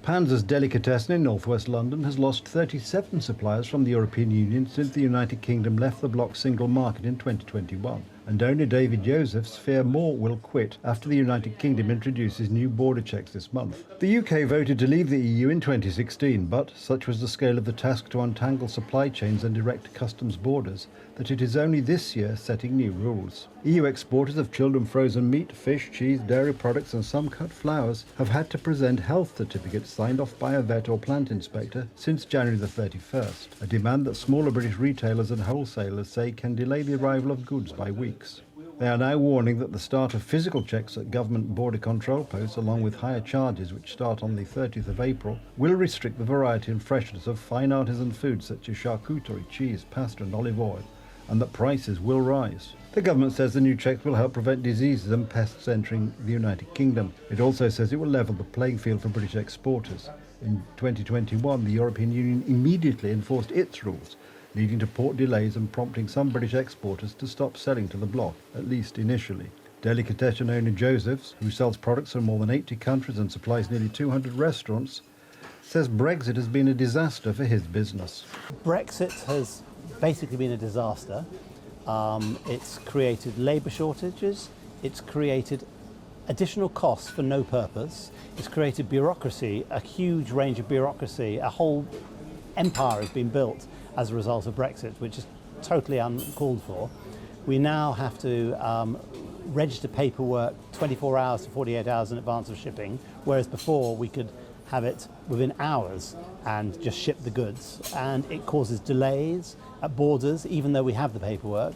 Panzer's delicatessen in northwest London has lost 37 suppliers from the European Union since the United Kingdom left the bloc's single market in 2021. And owner David Josephs fear more will quit after the United Kingdom introduces new border checks this month. The UK voted to leave the EU in 2016, but such was the scale of the task to untangle supply chains and erect customs borders that it is only this year setting new rules. EU exporters of chilled and frozen meat, fish, cheese, dairy products and some cut flowers have had to present health certificates signed off by a vet or plant inspector since January the 31st, a demand that smaller British retailers and wholesalers say can delay the arrival of goods by weeks. They are now warning that the start of physical checks at government border control posts, along with higher charges which start on the 30th of April, will restrict the variety and freshness of fine artisan foods such as charcuterie, cheese, pasta and olive oil, and that prices will rise. The government says the new checks will help prevent diseases and pests entering the United Kingdom. It also says it will level the playing field for British exporters. In 2021, the European Union immediately enforced its rules, leading to port delays and prompting some British exporters to stop selling to the bloc, at least initially. Delicatessen owner Josephs, who sells products from more than 80 countries and supplies nearly 200 restaurants, says Brexit has been a disaster for his business. Brexit has basically been a disaster. It's created labour shortages, it's created additional costs for no purpose, it's created bureaucracy, a huge range of bureaucracy, a whole empire has been built as a result of Brexit, which is totally uncalled for. We now have to register paperwork 24 hours to 48 hours in advance of shipping, whereas before we could have it within hours and just ship the goods. And it causes delays at borders, even though we have the paperwork,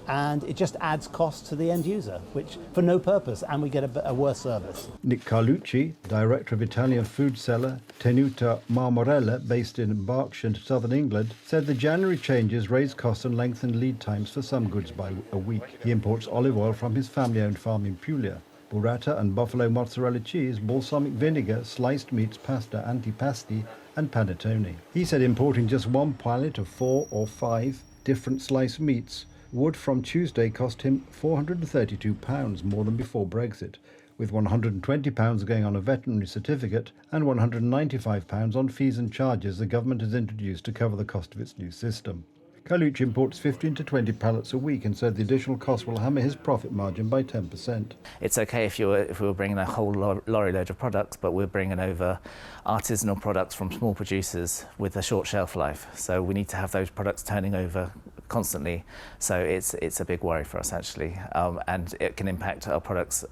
and it just adds cost to the end user, which for no purpose, and we get a worse service. Nick Carlucci, director of Italian food seller Tenuta Marmorella, based in Berkshire, southern England, said the January changes raised costs and lengthened lead times for some goods by a week. He imports olive oil from his family-owned farm in Puglia, burrata and buffalo mozzarella cheese, balsamic vinegar, sliced meats, pasta, antipasti and panettone. He said importing just one pallet of 4 or 5 different sliced meats would from Tuesday cost him £432 more than before Brexit, with £120 going on a veterinary certificate and £195 on fees and charges the government has introduced to cover the cost of its new system. Carlucci imports 15 to 20 pallets a week and said the additional cost will hammer his profit margin by 10%. It's okay if we were bringing a whole lorry load of products, but we're bringing over artisanal products from small producers with a short shelf life. So we need to have those products turning over constantly. So it's a big worry for us actually, and it can impact our products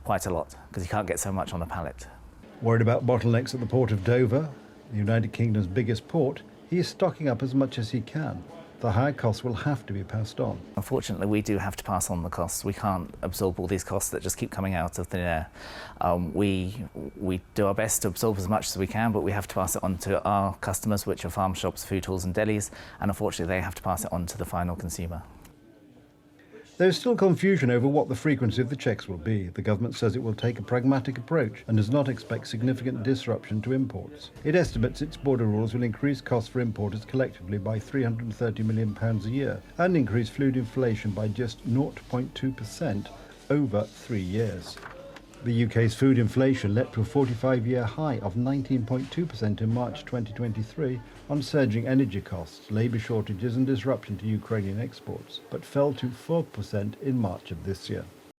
quite a lot because you can't get so much on a pallet. Worried about bottlenecks at the port of Dover, the United Kingdom's biggest port, he is stocking up as much as he can. The higher costs will have to be passed on. Unfortunately, we do have to pass on the costs. We can't absorb all these costs that just keep coming out of thin air. We do our best to absorb as much as we can, but we have to pass it on to our customers, which are farm shops, food halls and delis, and unfortunately they have to pass it on to the final consumer. There is still confusion over what the frequency of the checks will be. The government says it will take a pragmatic approach and does not expect significant disruption to imports. It estimates its border rules will increase costs for importers collectively by £330 million a year and increase food inflation by just 0.2% over 3 years. The UK's food inflation leapt to a 45-year high of 19.2% in March 2023 on surging energy costs, labour shortages and disruption to Ukrainian exports, but fell to 4% in March of this year.